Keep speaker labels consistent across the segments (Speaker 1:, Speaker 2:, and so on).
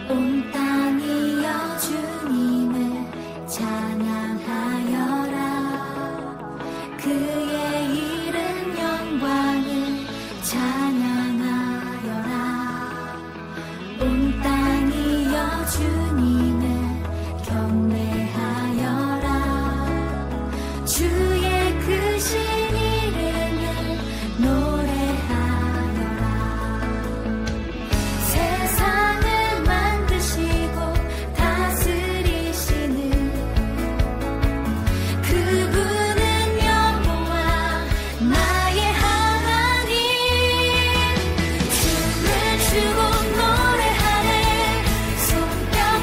Speaker 1: 온 땅이여 주님을 찬양하여라. 그의 이름 영광을 찬양하여라. 온 땅이여 주님을 경배하여라. 주의 크신 이름을 노래하여라. 세상을 만드시고 다스리시는 그분은 여호와 나의 하나님. 춤을 추고 노래하네. 손뼉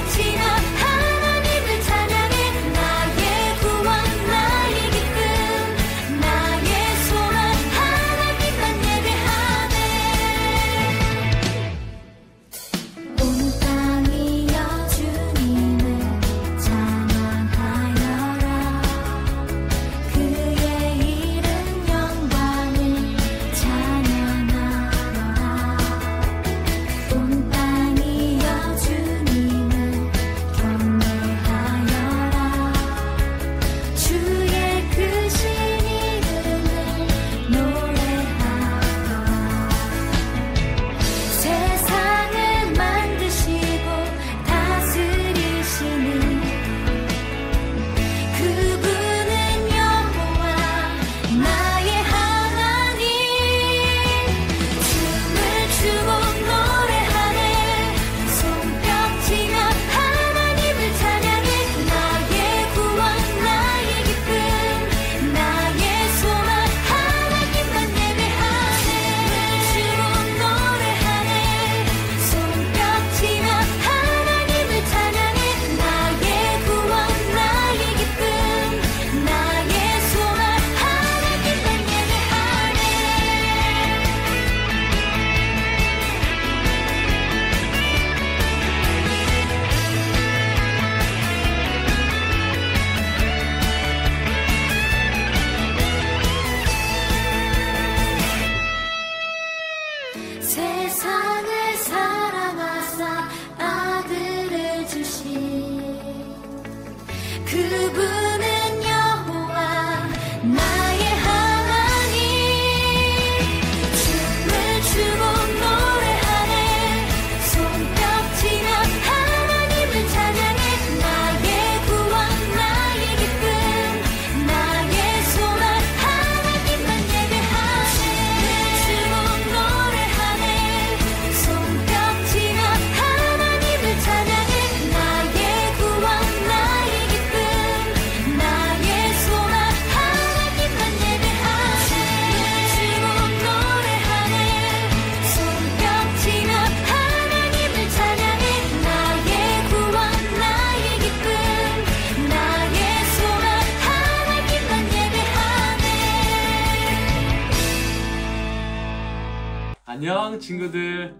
Speaker 2: 친구들,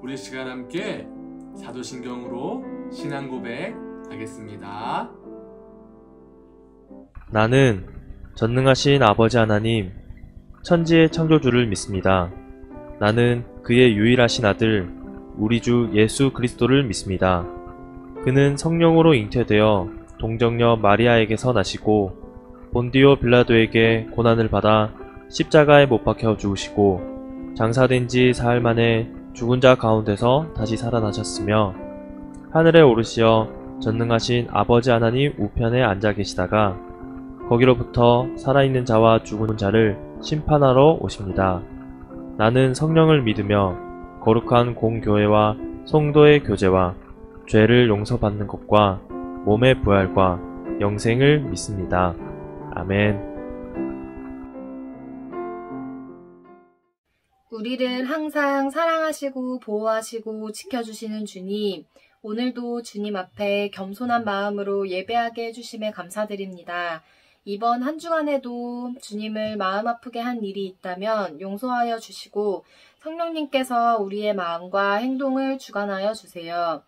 Speaker 2: 우리 시간 함께 사도신경으로 신앙 고백 하겠습니다.
Speaker 3: 나는 전능하신 아버지 하나님, 천지의 창조주를 믿습니다. 나는 그의 유일하신 아들, 우리 주 예수 그리스도를 믿습니다. 그는 성령으로 잉태되어 동정녀 마리아에게서 나시고 본디오 빌라도에게 고난을 받아 십자가에 못 박혀 죽으시고 장사된 지 사흘 만에 죽은 자 가운데서 다시 살아나셨으며 하늘에 오르시어 전능하신 아버지 하나님 우편에 앉아 계시다가 거기로부터 살아있는 자와 죽은 자를 심판하러 오십니다. 나는 성령을 믿으며 거룩한 공교회와 성도의 교제와 죄를 용서받는 것과 몸의 부활과 영생을 믿습니다. 아멘.
Speaker 4: 우리를 항상 사랑하시고 보호하시고 지켜주시는 주님, 오늘도 주님 앞에 겸손한 마음으로 예배하게 해주심에 감사드립니다. 이번 한 주간에도 주님을 마음 아프게 한 일이 있다면 용서하여 주시고 성령님께서 우리의 마음과 행동을 주관하여 주세요.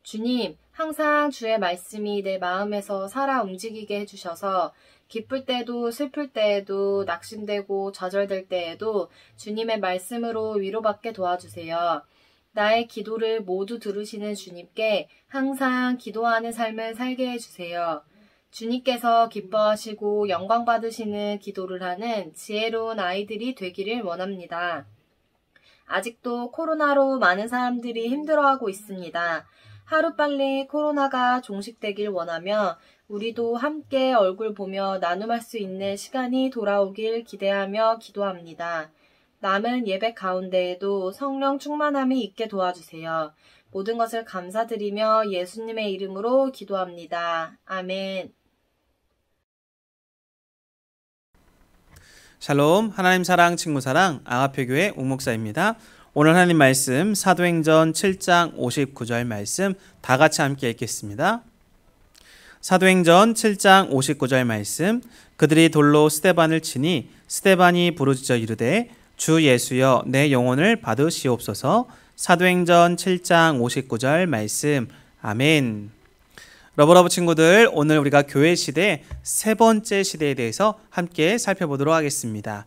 Speaker 4: 주님, 항상 주의 말씀이 내 마음에서 살아 움직이게 해주셔서 기쁠 때도 슬플 때에도 낙심되고 좌절될 때에도 주님의 말씀으로 위로받게 도와주세요. 나의 기도를 모두 들으시는 주님께 항상 기도하는 삶을 살게 해주세요. 주님께서 기뻐하시고 영광 받으시는 기도를 하는 지혜로운 아이들이 되기를 원합니다. 아직도 코로나로 많은 사람들이 힘들어하고 있습니다. 하루빨리 코로나가 종식되길 원하며 우리도 함께 얼굴 보며 나눔할 수 있는 시간이 돌아오길 기대하며 기도합니다. 남은 예배 가운데에도 성령 충만함이 있게 도와주세요. 모든 것을 감사드리며 예수님의 이름으로 기도합니다. 아멘.
Speaker 5: 샬롬, 하나님 사랑, 친구 사랑, 아가페교회 옥목사입니다. 오늘 하나님 말씀 사도행전 7장 59절 말씀 다 같이 함께 읽겠습니다. 사도행전 7장 59절 말씀, 그들이 돌로 스데반을 치니 스데반이 부르짖어 이르되 주 예수여 내 영혼을 받으시옵소서. 사도행전 7장 59절 말씀. 아멘. 러브러브 친구들, 오늘 우리가 교회 시대 세 번째 시대에 대해서 함께 살펴보도록 하겠습니다.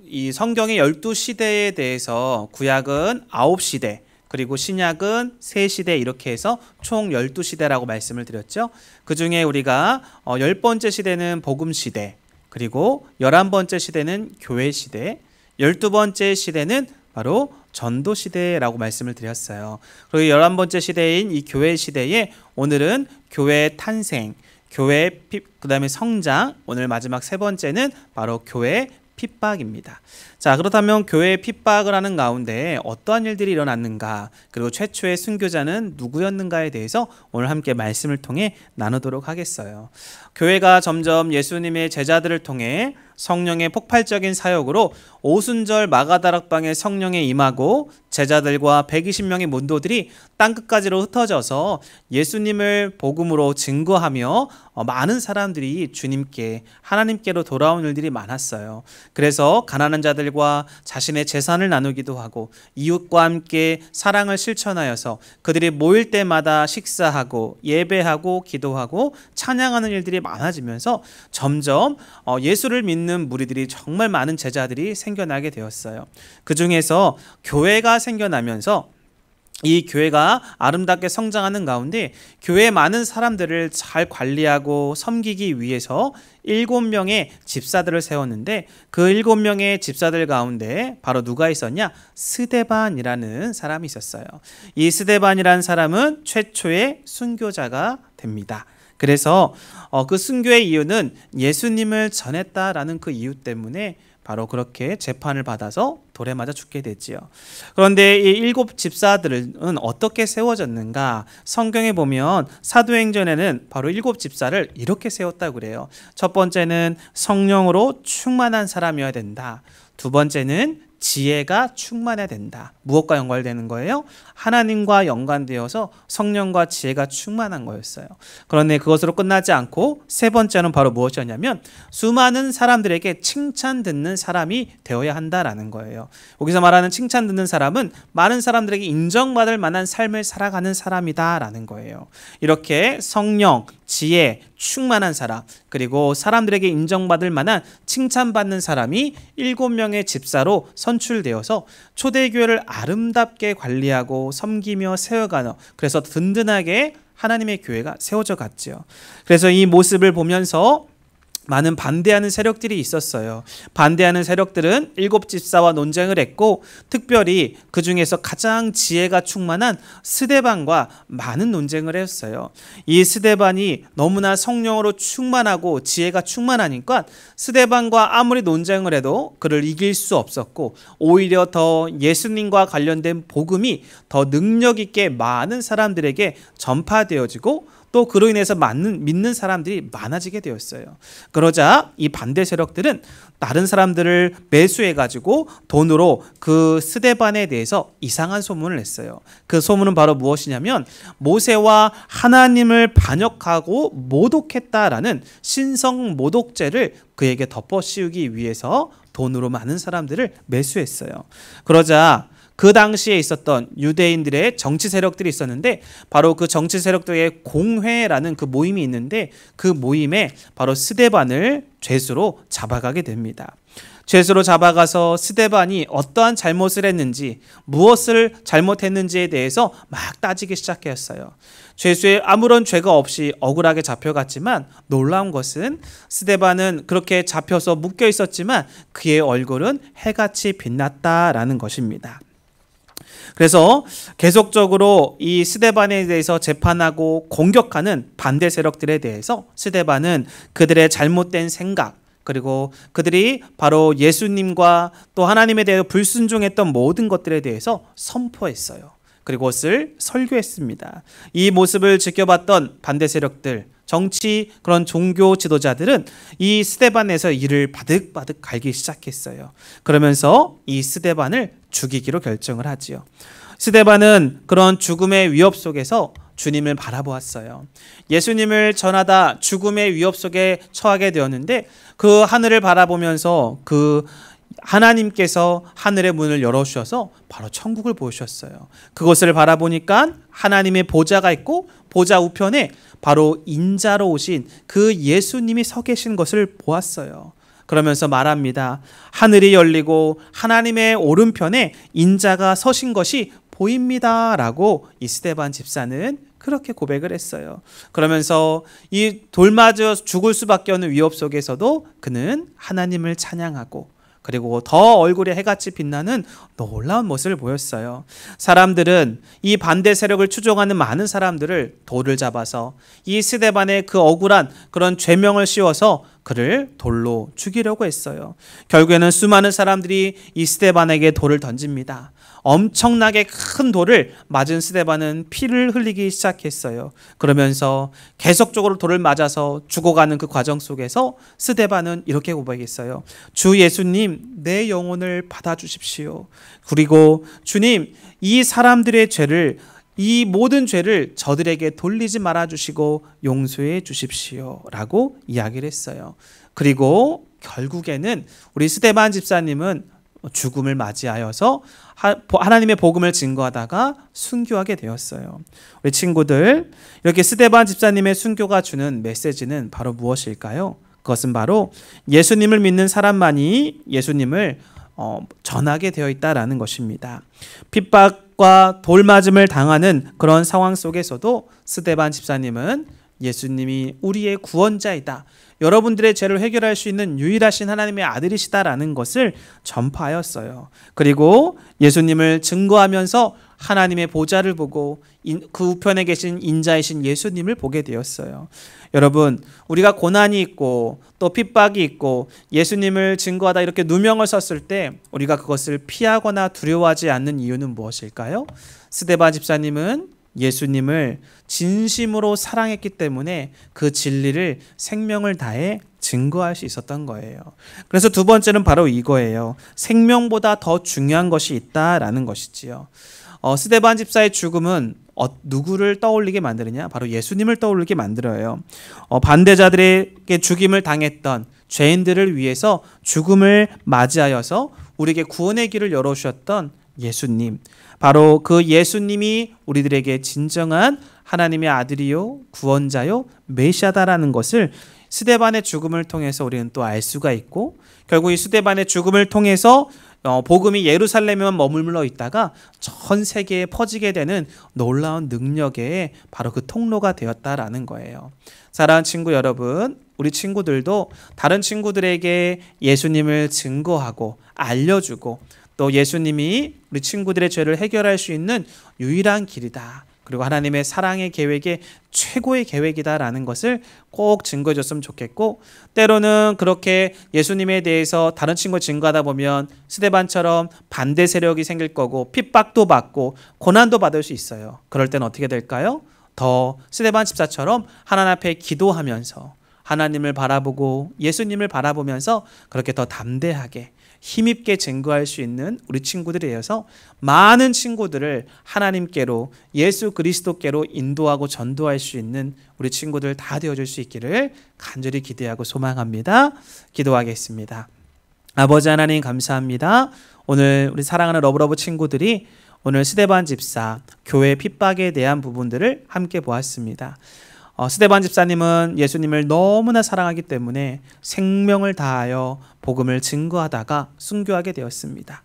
Speaker 5: 이 성경의 12시대에 대해서 구약은 9시대, 그리고 신약은 3시대 이렇게 해서 총 12시대라고 말씀을 드렸죠. 그 중에 우리가 10번째 시대는 복음시대, 그리고 11번째 시대는 교회시대, 12번째 시대는 바로 전도시대라고 말씀을 드렸어요. 그리고 11번째 시대인 이 교회시대에 오늘은 교회 탄생, 교회 그 다음에 성장, 오늘 마지막 세 번째는 바로 교회 핍박입니다. 자, 그렇다면 교회에 핍박을 하는 가운데 어떠한 일들이 일어났는가, 그리고 최초의 순교자는 누구였는가에 대해서 오늘 함께 말씀을 통해 나누도록 하겠어요. 교회가 점점 예수님의 제자들을 통해 성령의 폭발적인 사역으로 오순절 마가다락방에 성령에 임하고 제자들과 120명의 문도들이 땅끝까지로 흩어져서 예수님을 복음으로 증거하며 많은 사람들이 주님께, 하나님께로 돌아온 일들이 많았어요. 그래서 가난한 자들과 자신의 재산을 나누기도 하고 이웃과 함께 사랑을 실천하여서 그들이 모일 때마다 식사하고 예배하고 기도하고 찬양하는 일들이 많아지면서 점점 예수를 믿는 무리들이, 정말 많은 제자들이 생겨나게 되었어요. 그 중에서 교회가 생겨나면서 이 교회가 아름답게 성장하는 가운데 교회의 많은 사람들을 잘 관리하고 섬기기 위해서 7명의 집사들을 세웠는데 그 7명의 집사들 가운데 바로 누가 있었냐? 스데반이라는 사람이 있었어요. 이 스데반이라는 사람은 최초의 순교자가 됩니다. 그래서 그 순교의 이유는 예수님을 전했다라는 그 이유 때문에 바로 그렇게 재판을 받아서 돌에 맞아 죽게 됐지요. 그런데 이 7 집사들은 어떻게 세워졌는가? 성경에 보면 사도행전에는 바로 7 집사를 이렇게 세웠다고 그래요. 첫 번째는 성령으로 충만한 사람이어야 된다. 두 번째는 지혜가 충만해야 된다. 무엇과 연관되는 거예요? 하나님과 연관되어서 성령과 지혜가 충만한 거였어요. 그런데 그것으로 끝나지 않고 세 번째는 바로 무엇이었냐면 수많은 사람들에게 칭찬 듣는 사람이 되어야 한다라는 거예요. 여기서 말하는 칭찬 듣는 사람은 많은 사람들에게 인정받을 만한 삶을 살아가는 사람이다라는 거예요. 이렇게 성령, 지혜, 충만한 사람, 그리고 사람들에게 인정받을 만한 칭찬받는 사람이 7명의 집사로 선출되어서 초대교회를 아름답게 관리하고 섬기며 세워가는, 그래서 든든하게 하나님의 교회가 세워져 갔죠. 그래서 이 모습을 보면서 많은 반대하는 세력들이 있었어요. 반대하는 세력들은 7집사와 논쟁을 했고 특별히 그 중에서 가장 지혜가 충만한 스데반과 많은 논쟁을 했어요. 이 스데반이 너무나 성령으로 충만하고 지혜가 충만하니까 스데반과 아무리 논쟁을 해도 그를 이길 수 없었고 오히려 더 예수님과 관련된 복음이 더 능력 있게 많은 사람들에게 전파되어지고 또 그로 인해서 믿는 사람들이 많아지게 되었어요. 그러자 이 반대 세력들은 다른 사람들을 매수해가지고 돈으로 그 스데반에 대해서 이상한 소문을 냈어요. 그 소문은 바로 무엇이냐면 모세와 하나님을 반역하고 모독했다라는 신성 모독죄를 그에게 덮어씌우기 위해서 돈으로 많은 사람들을 매수했어요. 그러자 그 당시에 있었던 유대인들의 정치 세력들이 있었는데 바로 그 정치 세력들의 공회라는 그 모임이 있는데 그 모임에 바로 스데반을 죄수로 잡아가게 됩니다. 죄수로 잡아가서 스데반이 어떠한 잘못을 했는지 무엇을 잘못했는지에 대해서 막 따지기 시작했어요. 죄수의 아무런 죄가 없이 억울하게 잡혀갔지만 놀라운 것은 스데반은 그렇게 잡혀서 묶여 있었지만 그의 얼굴은 해같이 빛났다라는 것입니다. 그래서 계속적으로 이 스데반에 대해서 재판하고 공격하는 반대 세력들에 대해서 스데반은 그들의 잘못된 생각 그리고 그들이 바로 예수님과 또 하나님에 대해 불순종했던 모든 것들에 대해서 선포했어요. 그리고 그것을 설교했습니다. 이 모습을 지켜봤던 반대 세력들, 정치 그런 종교 지도자들은 이 스데반에서 이를 바득바득 갈기 시작했어요. 그러면서 이 스데반을 죽이기로 결정을 하지요. 스데반은 그런 죽음의 위협 속에서 주님을 바라보았어요. 예수님을 전하다 죽음의 위협 속에 처하게 되었는데 그 하늘을 바라보면서 그 하나님께서 하늘의 문을 열어주셔서 바로 천국을 보여주셨어요. 그것을 바라보니까 하나님의 보좌가 있고 보좌 우편에 바로 인자로 오신 그 예수님이 서 계신 것을 보았어요. 그러면서 말합니다. 하늘이 열리고 하나님의 오른편에 인자가 서신 것이 보입니다. 라고 이 스데반 집사는 그렇게 고백을 했어요. 그러면서 이 돌맞아 죽을 수밖에 없는 위협 속에서도 그는 하나님을 찬양하고 그리고 더 얼굴에 해같이 빛나는 놀라운 모습을 보였어요. 사람들은 이 반대 세력을 추종하는 많은 사람들을 돌을 잡아서 이 스데반의 그 억울한 그런 죄명을 씌워서 그를 돌로 죽이려고 했어요. 결국에는 수많은 사람들이 이 스데반에게 돌을 던집니다. 엄청나게 큰 돌을 맞은 스데반은 피를 흘리기 시작했어요. 그러면서 계속적으로 돌을 맞아서 죽어가는 그 과정 속에서 스데반은 이렇게 고백했어요. 주 예수님, 내 영혼을 받아주십시오. 그리고 주님, 이 사람들의 죄를 이 모든 죄를 저들에게 돌리지 말아주시고 용서해 주십시오 라고 이야기를 했어요. 그리고 결국에는 우리 스데반 집사님은 죽음을 맞이하여서 하나님의 복음을 증거하다가 순교하게 되었어요. 우리 친구들, 이렇게 스데반 집사님의 순교가 주는 메시지는 바로 무엇일까요? 그것은 바로 예수님을 믿는 사람만이 예수님을 전하게 되어 있다라는 것입니다. 핍박과 돌맞음을 당하는 그런 상황 속에서도 스데반 집사님은 예수님이 우리의 구원자이다. 여러분들의 죄를 해결할 수 있는 유일하신 하나님의 아들이시다라는 것을 전파하였어요. 그리고 예수님을 증거하면서 하나님의 보좌를 보고 그 우편에 계신 인자이신 예수님을 보게 되었어요. 여러분, 우리가 고난이 있고 또 핍박이 있고 예수님을 증거하다 이렇게 누명을 썼을 때 우리가 그것을 피하거나 두려워하지 않는 이유는 무엇일까요? 스데반 집사님은 예수님을 진심으로 사랑했기 때문에 그 진리를 생명을 다해 증거할 수 있었던 거예요. 그래서 두 번째는 바로 이거예요. 생명보다 더 중요한 것이 있다라는 것이지요. 스데반 집사의 죽음은 누구를 떠올리게 만드느냐? 바로 예수님을 떠올리게 만들어요. 반대자들에게 죽임을 당했던 죄인들을 위해서 죽음을 맞이하여서 우리에게 구원의 길을 열어주셨던 예수님, 바로 그 예수님이 우리들에게 진정한 하나님의 아들이요 구원자요 메시아다라는 것을 스데반의 죽음을 통해서 우리는 또 알 수가 있고, 결국 이 스데반의 죽음을 통해서 복음이 예루살렘에만 머물러 있다가 전 세계에 퍼지게 되는 놀라운 능력의 바로 그 통로가 되었다라는 거예요. 사랑하는 친구 여러분, 우리 친구들도 다른 친구들에게 예수님을 증거하고 알려주고, 또 예수님이 우리 친구들의 죄를 해결할 수 있는 유일한 길이다, 그리고 하나님의 사랑의 계획의 최고의 계획이다라는 것을 꼭 증거해 줬으면 좋겠고, 때로는 그렇게 예수님에 대해서 다른 친구가 증거하다 보면 스데반처럼 반대 세력이 생길 거고 핍박도 받고 고난도 받을 수 있어요. 그럴 땐 어떻게 될까요? 더 스데반 집사처럼 하나님 앞에 기도하면서 하나님을 바라보고 예수님을 바라보면서 그렇게 더 담대하게 힘있게 증거할 수 있는 우리 친구들이 되어서 많은 친구들을 하나님께로, 예수 그리스도께로 인도하고 전도할 수 있는 우리 친구들 다 되어줄 수 있기를 간절히 기대하고 소망합니다. 기도하겠습니다. 아버지 하나님 감사합니다. 오늘 우리 사랑하는 러브러브 친구들이 오늘 스데반 집사 교회 핍박에 대한 부분들을 함께 보았습니다. 스데반 집사님은 예수님을 너무나 사랑하기 때문에 생명을 다하여 복음을 증거하다가 순교하게 되었습니다.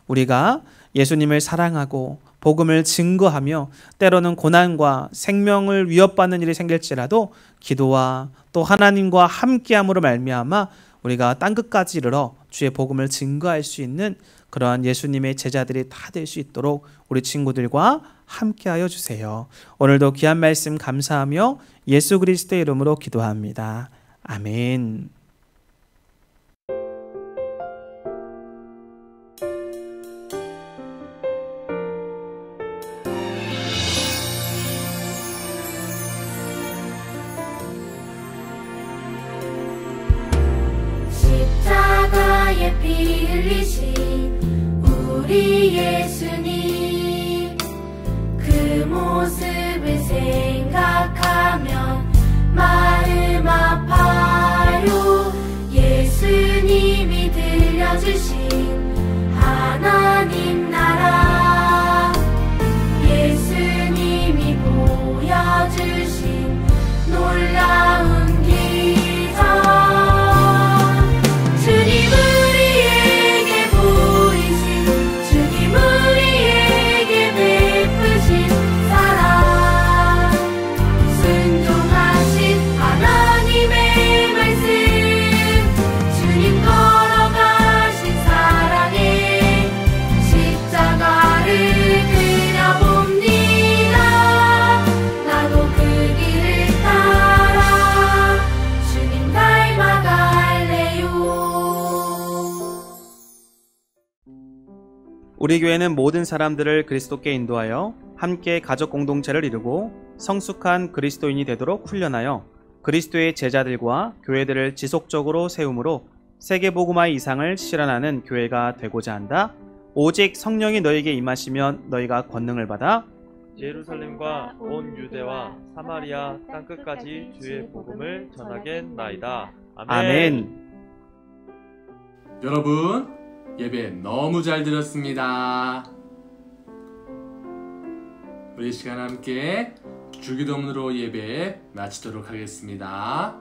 Speaker 5: 우리가 예수님을 사랑하고 복음을 증거하며 때로는 고난과 생명을 위협받는 일이 생길지라도 기도와 또 하나님과 함께함으로 말미암아 우리가 땅끝까지 이르러 주의 복음을 증거할 수 있는 그러한 예수님의 제자들이 다 될 수 있도록 우리 친구들과 함께하여 주세요. 오늘도 귀한 말씀 감사하며 예수 그리스도의 이름으로 기도합니다. 아멘.
Speaker 1: 십자가에 피 흘리신 우리 예수님, 그 모습을 생각하면 마음 아파요. 예수님이 들려주신 하나님 나라, 예수님이 보여주신 놀라운 기적, 주님 우리에게 보이신, 주님 우리에게 베푸신 사랑, 순종하신 하나님의 말씀, 주님 걸어가신 사랑에 십자가를 그려봅니다. 나도 그 길을 따라 주님 닮아갈래요.
Speaker 5: 우리 교회는 모든 사람들을 그리스도께 인도하여 함께 가족 공동체를 이루고 성숙한 그리스도인이 되도록 훈련하여 그리스도의 제자들과 교회들을 지속적으로 세움으로 세계복음화의 이상을 실현하는 교회가 되고자 한다. 오직 성령이 너에게 임하시면 너희가 권능을 받아
Speaker 3: 예루살렘과 온 유대와 사마리아 땅끝까지 주의 복음을 전하겠나이다.
Speaker 5: 아멘.
Speaker 2: 여러분, 예배 너무 잘 드렸습니다. 우리 시간 함께 주기도문으로 예배 마치도록 하겠습니다.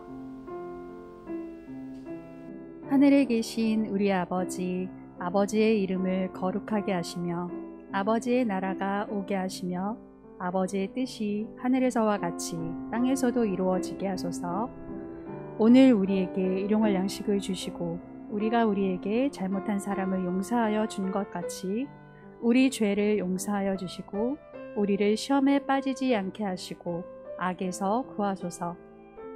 Speaker 6: 하늘에 계신 우리 아버지, 아버지의 이름을 거룩하게 하시며 아버지의 나라가 오게 하시며 아버지의 뜻이 하늘에서와 같이 땅에서도 이루어지게 하소서. 오늘 우리에게 일용할 양식을 주시고 우리가 우리에게 잘못한 사람을 용서하여 준 것 같이 우리 죄를 용서하여 주시고 우리를 시험에 빠지지 않게 하시고 악에서 구하소서.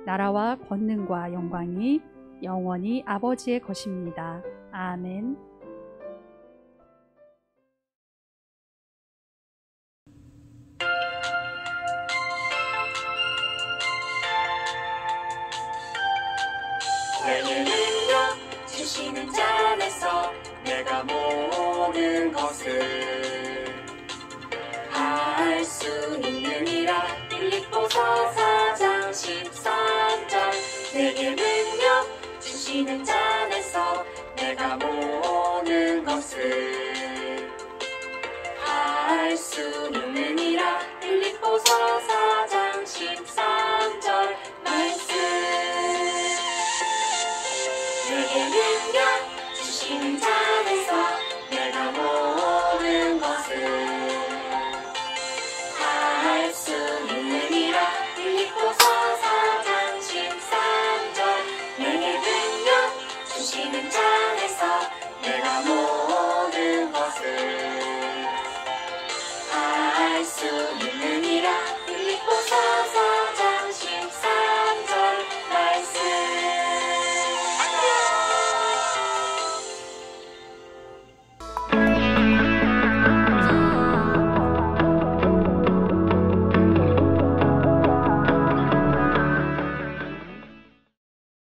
Speaker 6: 나라와 권능과 영광이 영원히 아버지의 것입니다. 아멘.
Speaker 1: 주시는 자 안에서 내가 모든 것을 할 수 있느니라. 빌립보서 4장 13절. 내게 능력 주시는 자 안에서 내가 모든 것을 할 수 있느니라. 빌립보서 4장 13절 말씀. 내게 능력 주시는 자 안에서 내가 모든 것을 할 수 있느니라. 빌립보서 4장 13절. 내게 능력 주시는 자 안에서 내가 모든 것을 할 수 있느니라.